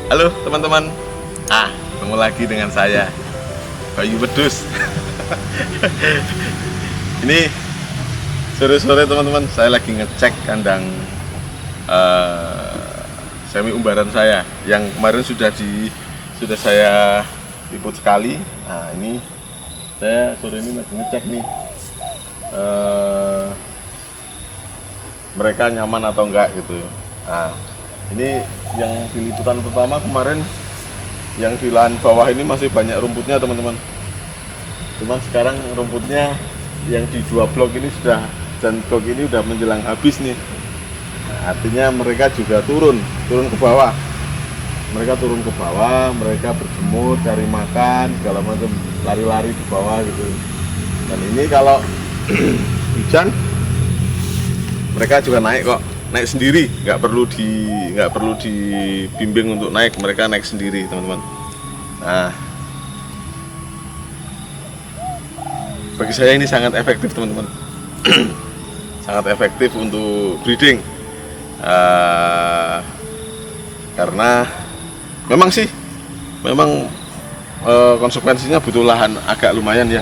Halo teman-teman. Ketemu lagi dengan saya, Bayu Wedhus. Ini sore-sore teman-teman, saya lagi ngecek kandang semi umbaran saya yang kemarin sudah saya liput sekali. Nah, ini saya sore ini lagi ngecek nih mereka nyaman atau enggak gitu. Nah, ini yang di liputan pertama kemarin, yang di lahan bawah ini masih banyak rumputnya teman-teman. Cuman sekarang rumputnya yang di 2 blok ini dan blok ini udah menjelang habis nih. Nah, artinya mereka juga turun ke bawah. Mereka turun ke bawah, mereka berjemur, cari makan, segala macam, lari-lari di bawah gitu. Dan ini kalau hujan, mereka juga naik kok, naik sendiri, nggak perlu dibimbing untuk naik, mereka naik sendiri teman-teman. Nah, bagi saya ini sangat efektif teman-teman. Sangat efektif untuk breeding, karena memang konsekuensinya butuh lahan agak lumayan ya,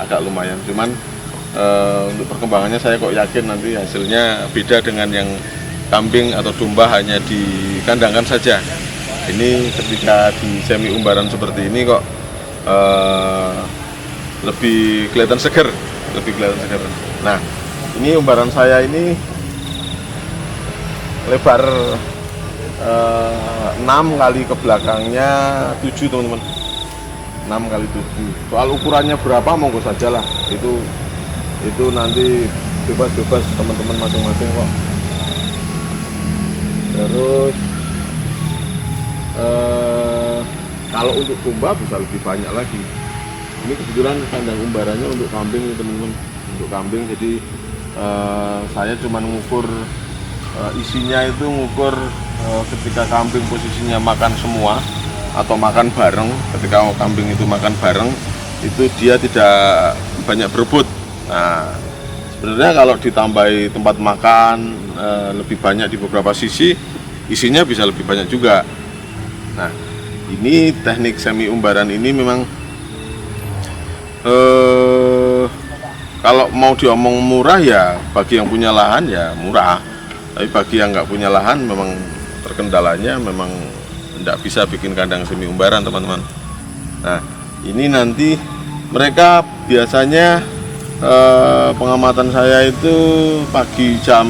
agak lumayan. Cuman untuk perkembangannya saya kok yakin nanti hasilnya beda dengan yang kambing atau domba hanya dikandangkan saja. Ini ketika di semi umbaran seperti ini kok lebih kelihatan seger. Nah, ini umbaran saya ini lebar 6 kali ke belakangnya 7 teman-teman. 6 kali 7. Soal ukurannya berapa monggo saja lah, itu nanti bebas teman-teman masing-masing kok. Terus kalau untuk domba bisa lebih banyak lagi. Ini kebetulan kandang umbarannya untuk kambing teman-teman, untuk kambing. Jadi saya cuma ngukur isinya, itu ngukur ketika kambing posisinya makan semua atau makan bareng. Ketika kambing itu makan bareng, itu dia tidak banyak berebut. Nah, sebenarnya kalau ditambahi tempat makan lebih banyak di beberapa sisi, isinya bisa lebih banyak juga. Nah, ini teknik semi umbaran ini memang kalau mau diomong murah ya bagi yang punya lahan ya murah, tapi bagi yang nggak punya lahan memang terkendalanya memang tidak bisa bikin kandang semi umbaran teman-teman. Nah, ini nanti mereka biasanya pengamatan saya itu pagi jam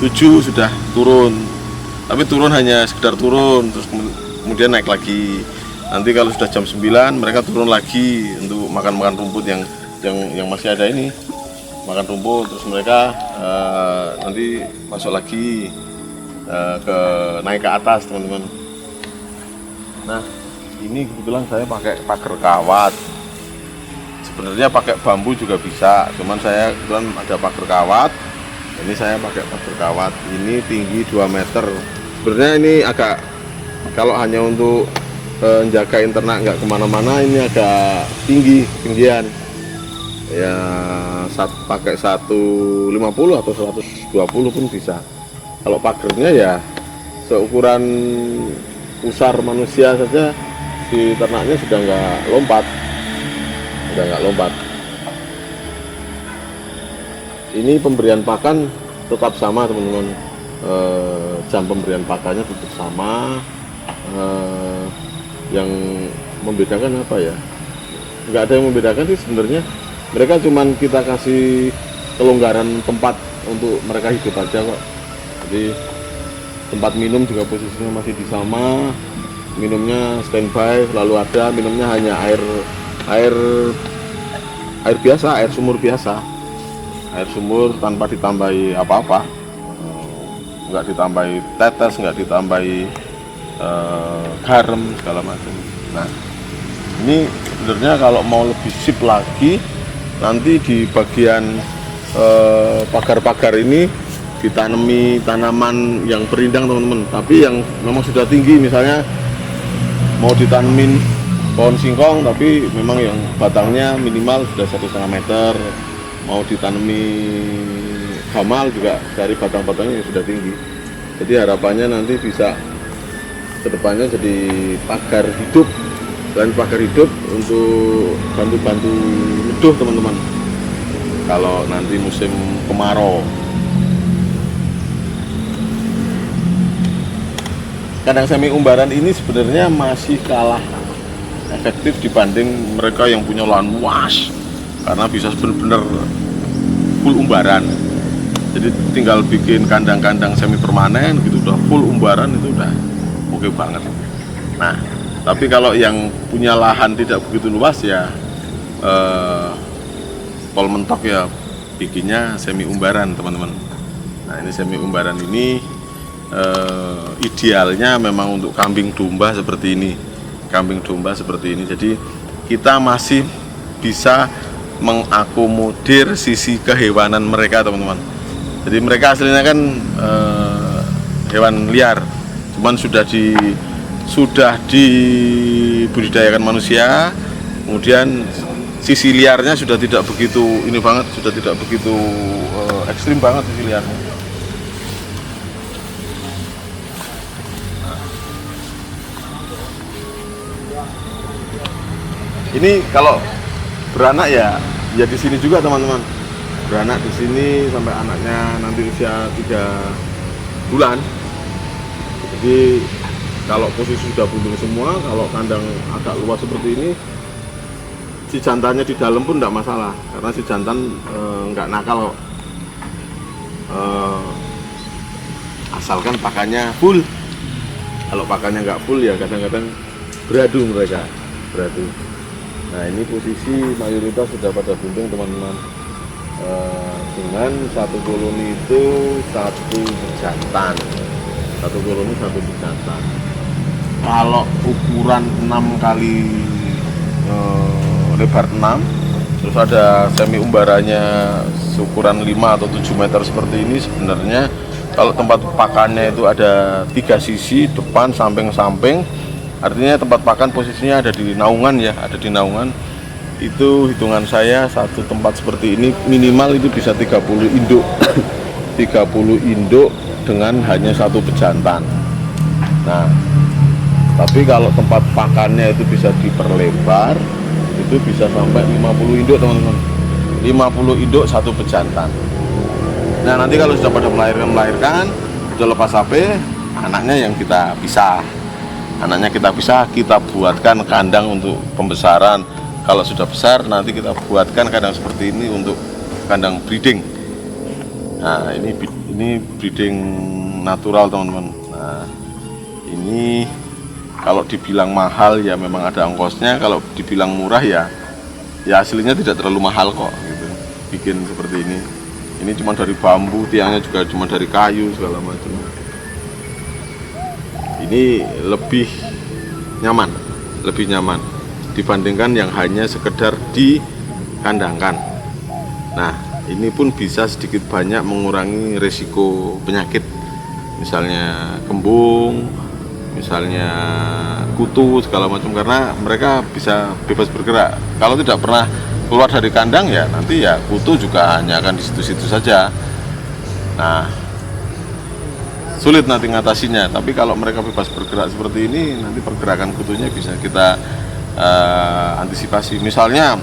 7 sudah turun, tapi turun hanya sekedar turun, terus kemudian naik lagi. Nanti kalau sudah jam 9 mereka turun lagi untuk makan rumput yang masih ada ini, makan rumput, terus mereka nanti masuk lagi naik ke atas teman-teman. Nah, ini kebetulan saya pakai pagar kawat. Sebenarnya pakai bambu juga bisa, cuman saya kebetulan ada pagar kawat. Ini saya pakai pagar kawat, ini tinggi 2 meter. Sebenarnya ini agak, kalau hanya untuk jagain ternak nggak kemana-mana, ini agak tinggian ya. Pakai 150 atau 120 pun bisa. Kalau pagernya ya seukuran pusar manusia saja, si ternaknya sudah nggak lompat. Ini pemberian pakan tetap sama teman-teman, jam pemberian pakannya tetap sama. Yang membedakan apa ya, nggak ada yang membedakan sih sebenarnya. Mereka cuman kita kasih kelonggaran tempat untuk mereka hidup aja kok. Jadi tempat minum juga posisinya masih di sama, minumnya standby, lalu ada minumnya hanya air biasa, air sumur biasa, air sumur tanpa ditambahi apa-apa, nggak ditambahi tetes, nggak ditambahi garam segala macam. Nah, ini sebenarnya kalau mau lebih sip lagi, nanti di bagian pagar-pagar ini ditanami tanaman yang berindang teman-teman, tapi yang memang sudah tinggi. Misalnya mau ditanemin pohon singkong, tapi memang yang batangnya minimal sudah 1,5 meter. Mau ditanami gamal juga dari batang-batangnya yang sudah tinggi. Jadi harapannya nanti bisa kedepannya jadi pagar hidup. Selain pagar hidup untuk bantu-bantu neduh teman-teman kalau nanti musim kemarau. Kandang semi umbaran ini sebenarnya masih kalah efektif dibanding mereka yang punya lahan luas, karena bisa benar-benar full umbaran. Jadi tinggal bikin kandang-kandang semi permanen gitu, udah full umbaran, itu udah oke banget. Nah, tapi kalau yang punya lahan tidak begitu luas ya pol mentok ya bikinnya semi umbaran teman-teman. Nah, ini semi umbaran ini idealnya memang untuk kambing domba seperti ini. Kambing domba seperti ini. Jadi kita masih bisa mengakomodir sisi kehewanan mereka teman-teman. Jadi mereka aslinya kan hewan liar, cuman sudah dibudidayakan manusia, kemudian sisi liarnya sudah tidak begitu ini banget, sudah tidak begitu ekstrim banget sisi liarnya. Ini kalau beranak ya di sini juga teman-teman. Beranak di sini sampai anaknya nanti usia 3 bulan. Jadi kalau posisi sudah bunting semua, kalau kandang agak luas seperti ini, si jantannya di dalam pun tidak masalah, karena si jantan nggak nakal kok. Asalkan pakannya full. Kalau pakannya nggak full ya kadang-kadang beradu mereka, beradu. Nah, ini posisi mayoritas sudah pada bunting teman-teman. Dengan satu koloni itu satu jantan, satu koloni satu jantan. Kalau ukuran 6 kali lebar 6, terus ada semi umbarannya ukuran 5 atau 7 meter seperti ini, sebenarnya kalau tempat pakannya itu ada 3 sisi, depan, samping-samping, artinya tempat pakan posisinya ada di naungan ya, ada di naungan. Itu hitungan saya satu tempat seperti ini minimal itu bisa 30 induk 30 induk dengan hanya satu pejantan. Nah, tapi kalau tempat pakannya itu bisa diperlebar, itu bisa sampai 50 induk teman-teman, 50 induk satu pejantan. Nah, nanti kalau sudah pada melahirkan sudah lepas HP, anaknya yang kita pisah, kita buatkan kandang untuk pembesaran. Kalau sudah besar nanti kita buatkan kandang seperti ini untuk kandang breeding. Nah, ini breeding natural teman-teman. Nah, ini kalau dibilang mahal ya memang ada ongkosnya, kalau dibilang murah ya aslinya tidak terlalu mahal kok gitu. Bikin seperti ini. Ini cuma dari bambu, tiangnya juga cuma dari kayu segala macam. Ini lebih nyaman dibandingkan yang hanya sekedar dikandangkan. Nah, ini pun bisa sedikit banyak mengurangi risiko penyakit, misalnya kembung, misalnya kutu segala macam, karena mereka bisa bebas bergerak. Kalau tidak pernah keluar dari kandang ya nanti ya kutu juga hanya akan di situ-situ saja. Nah, sulit nanti ngatasinya. Tapi kalau mereka bebas bergerak seperti ini, nanti pergerakan kutunya bisa kita antisipasi. Misalnya,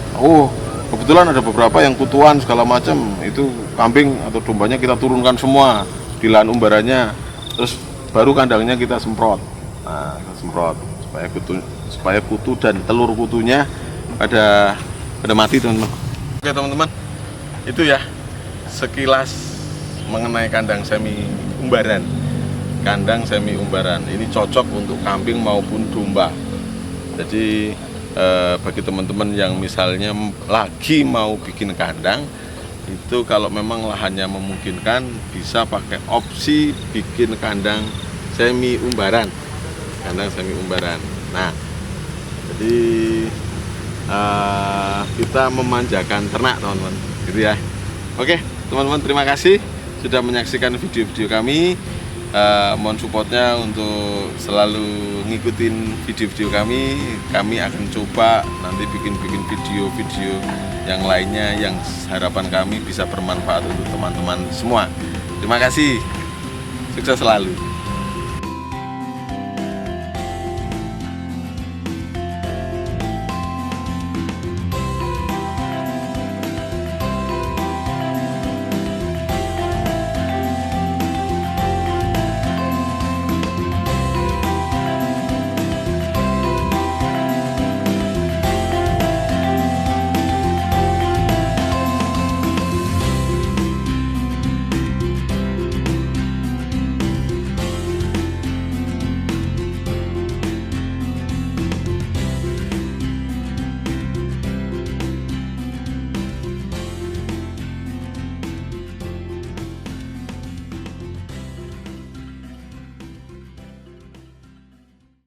kebetulan ada beberapa yang kutuan segala macam, itu kambing atau dombanya kita turunkan semua di lahan umbarannya, terus baru kandangnya kita semprot. Nah, semprot supaya kutu dan telur kutunya pada mati teman-teman. Oke teman-teman, itu ya sekilas mengenai kandang semi umbaran. Kandang semi umbaran ini cocok untuk kambing maupun domba. Jadi bagi teman-teman yang misalnya lagi mau bikin kandang, itu kalau memang lahannya memungkinkan bisa pakai opsi bikin kandang semi umbaran. Nah, jadi kita memanjakan ternak teman-teman, gitu ya. Oke teman-teman, terima kasih sudah menyaksikan video-video kami. Mohon supportnya untuk selalu ngikutin video-video kami. Kami akan coba nanti bikin video-video yang lainnya yang harapan kami bisa bermanfaat untuk teman-teman semua. Terima kasih, sukses selalu.